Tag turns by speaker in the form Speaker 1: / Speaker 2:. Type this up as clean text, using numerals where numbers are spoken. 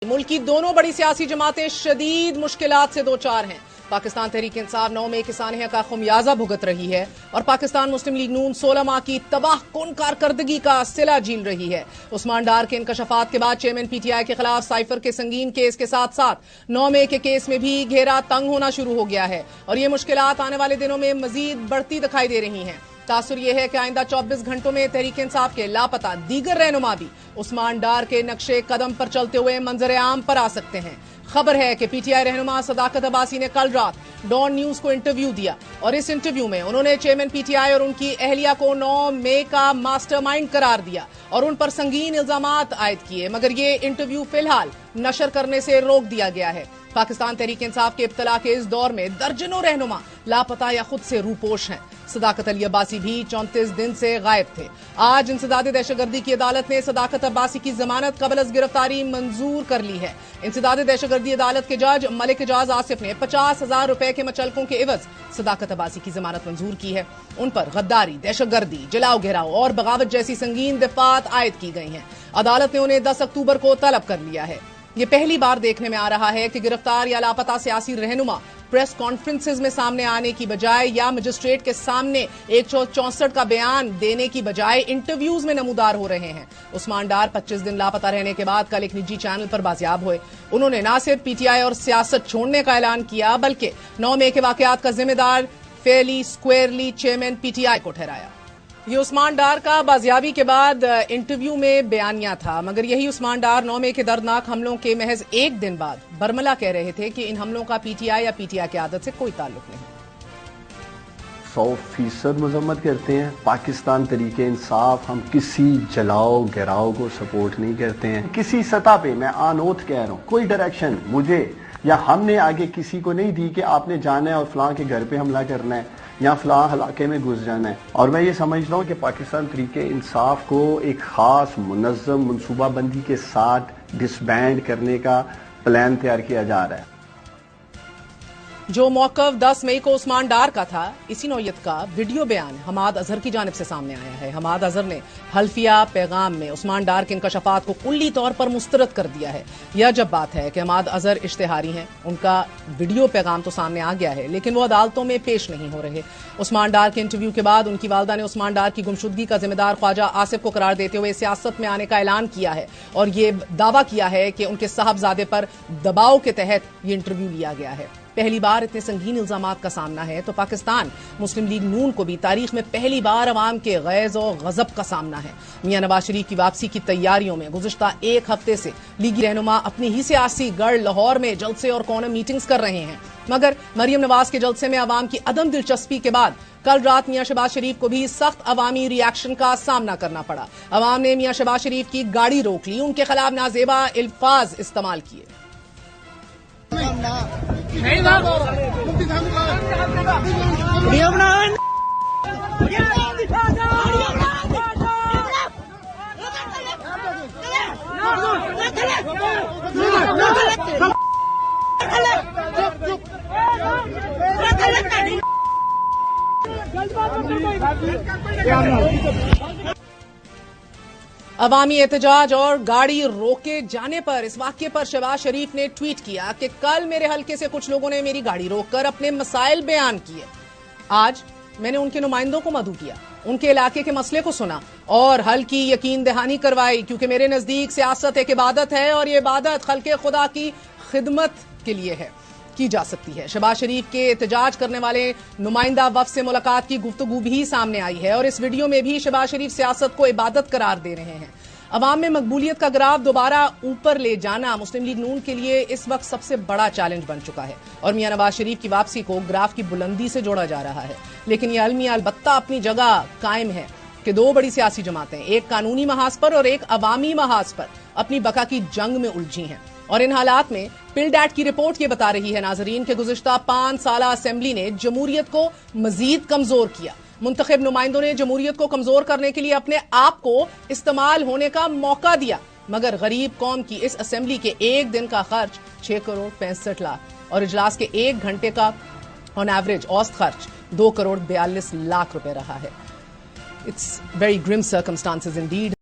Speaker 1: मुल्क की दोनों बड़ी सियासी जमातें शदीद मुश्किलात से दो चार हैं। पाकिस्तान तहरीक इंसाफ 9 मई के सानहे का खुमियाजा भुगत रही है और पाकिस्तान मुस्लिम लीग नून 16 माह की तबाह कुन कारकर्दगी का सिला झील रही है। उस्मान डार के इंकशाफात के बाद चेयरमैन पीटीआई के खिलाफ साइफर के संगीन केस के साथ साथ 9 मई के केस में भी घेरा तंग होना शुरू हो गया है और ये मुश्किलात आने वाले दिनों में मजीद बढ़ती दिखाई दे रही हैं। तासुर यह है कि आइंदा 24 घंटों में तहरीक इंसाफ के लापता दीगर रहनुमा भी उस्मान डार के नक्शे कदम पर चलते हुए मंजर आम पर आ सकते हैं। खबर है कि पीटीआई रहनुमा सदाकत अब्बासी ने कल रात डॉन न्यूज को इंटरव्यू दिया और इस इंटरव्यू में उन्होंने चेयरमैन पीटीआई और उनकी अहलिया को 9 मई का मास्टरमाइंड करार दिया और उन पर संगीन इल्जामात आयद किए, मगर ये इंटरव्यू फिलहाल नशर करने से रोक दिया गया है। पाकिस्तान तहरीक इंसाफ के इब्तला के इस दौर में दर्जनों रहनुमा लापता या खुद से रूपोश हैं। सदाकत अली अब्बासी भी 34 दिन से गायब थे। आज इंसदाद दहशतगर्दी की अदालत ने सदाकत अब्बासी की जमानत कबल अज गिरफ्तारी मंजूर कर ली है। इंसदाद दहशतगर्दी अदालत के जज मलिक एजाज आसिफ ने 50,000 रुपए के मचलकों के एवज सदाकत अब्बासी की जमानत मंजूर की है। उन पर गद्दारी, दहशतगर्दी, जलाओ घेराव और बगावत जैसी संगीन दफात आयद की गई हैं। अदालत ने उन्हें 10 अक्टूबर को तलब कर लिया है। ये पहली बार देखने में आ रहा है कि गिरफ्तार या लापता सियासी रहनुमा प्रेस कॉन्फ्रेंसेज में सामने आने की बजाय या मजिस्ट्रेट के सामने 164 का बयान देने की बजाय इंटरव्यूज में नमूदार हो रहे हैं। उस्मान डार 25 दिन लापता रहने के बाद कल एक निजी चैनल पर बाजियाब हुए। उन्होंने न सिर्फ पीटीआई और सियासत छोड़ने का ऐलान किया बल्कि 9 मई के वाकयात का जिम्मेदार फेयरली स्क्वेयरली चेयरमैन पीटीआई को ठहराया। ये उस्मान डार का बाजियाबी के बाद इंटरव्यू में बयानिया था, मगर यही उस्मान डार 9 मई के दर्दनाक हमलों के महज एक दिन बाद बरमला कह रहे थे कि इन हमलों का पीटीआई या पीटीआई की आदत से कोई ताल्लुक नहीं।
Speaker 2: 100% मजम्मत करते हैं। पाकिस्तान तरीके इंसाफ हम किसी जलाओ गिराओ को सपोर्ट नहीं करते हैं। किसी सतह पे मैं आनोथ कह रहा हूँ, कोई डायरेक्शन मुझे या हमने आगे किसी को नहीं दी कि आपने जाना है और फलां के घर पे हमला करना है या फलां इलाके में घुस जाना है। और मैं ये समझता हूँ कि पाकिस्तान तरीके इंसाफ को एक खास मुनज़्ज़म मनसूबाबंदी के साथ डिसबैंड करने का प्लान तैयार किया जा रहा है।
Speaker 1: जो मौक़िफ़ 10 मई को उस्मान डार का था, इसी नौयत का वीडियो बयान हमाद अजहर की जानिब से सामने आया है। हमाद अजहर ने हल्फिया पैगाम में उस्मान डार के इंकशाफात को कुल्ली तौर पर मुस्तरद कर दिया है। यह जब बात है कि हमाद अजहर इश्तिहारी हैं, उनका वीडियो पैगाम तो सामने आ गया है लेकिन वो अदालतों में पेश नहीं हो रहे। उस्मान डार के इंटरव्यू के बाद उनकी वालदा ने उस्मान डार की गुमशुदगी का जिम्मेदार ख्वाजा आसिफ को करार देते हुए सियासत में आने का ऐलान किया है और ये दावा किया है कि उनके साहबजादे पर दबाव के तहत ये इंटरव्यू लिया गया है। पहली बार इतने संगीन इल्जामात का सामना है तो पाकिस्तान मुस्लिम लीग नून को भी तारीख में पहली बार अवाम के गैज़ और गजब का सामना है। मियां नवाज शरीफ की वापसी की तैयारियों में गुज़िश्ता एक हफ्ते से लीगी रहनुमा अपनी ही सियासी गढ़ लाहौर में जलसे और कॉर्नर मीटिंग्स कर रहे हैं, मगर मरियम नवाज के जलसे में अवाम की अदम दिलचस्पी के बाद कल रात मियां शहबाज शरीफ को भी सख्त अवामी रिएक्शन का सामना करना पड़ा। अवाम ने मियां शहबाज शरीफ की गाड़ी रोक ली, उनके खिलाफ नाजेबा अल्फाज इस्तेमाल किए। अवामी एहतजाज और गाड़ी रोके जाने पर इस वाक्य पर शहबाज शरीफ ने ट्वीट किया कि कल मेरे हल्के से कुछ लोगों ने मेरी गाड़ी रोककर अपने मसाइल बयान किए। आज मैंने उनके नुमाइंदों को मदऊ किया, उनके इलाके के मसले को सुना और हल की यकीन दहानी करवाई, क्योंकि मेरे नजदीक सियासत एक इबादत है और ये इबादत खल्के खुदा की खिदमत के लिए है, की जा सकती है। शहबाज शरीफ के एहतजाज करने वाले नुमाइंदा वफ़द से मुलाकात की गुफ्तगू भी सामने आई है और इस वीडियो में भी शहबाज शरीफ सियासत को इबादत करार दे रहे हैं। अवाम में मकबूलियत का ग्राफ दोबारा ऊपर ले जाना मुस्लिम लीग नून के लिए इस वक्त सबसे बड़ा चैलेंज बन चुका है और मियां नवाज शरीफ की वापसी को ग्राफ की बुलंदी से जोड़ा जा रहा है। लेकिन यह अलमिया अलबत्ता अपनी जगह कायम है कि दो बड़ी सियासी जमातें एक कानूनी महाज पर और एक अवामी महाज पर अपनी बका की जंग में उलझी हैं और इन हालात में पिलडैट की रिपोर्ट ये बता रही है नाजरीन के गुज़िश्ता 5 साला असेंबली ने जमहूरियत को मजीद कमजोर किया। मुंतखब नुमाइंदों ने जमहूरियत को कमजोर करने के लिए अपने आप को इस्तेमाल होने का मौका दिया, मगर गरीब कौम की इस असेंबली के एक दिन का खर्च 6 करोड़ 65 लाख और इजलास के 1 घंटे का ऑन एवरेज औसत खर्च 2 करोड़ 42 लाख रुपए रहा है। It's very grim circumstances Indeed.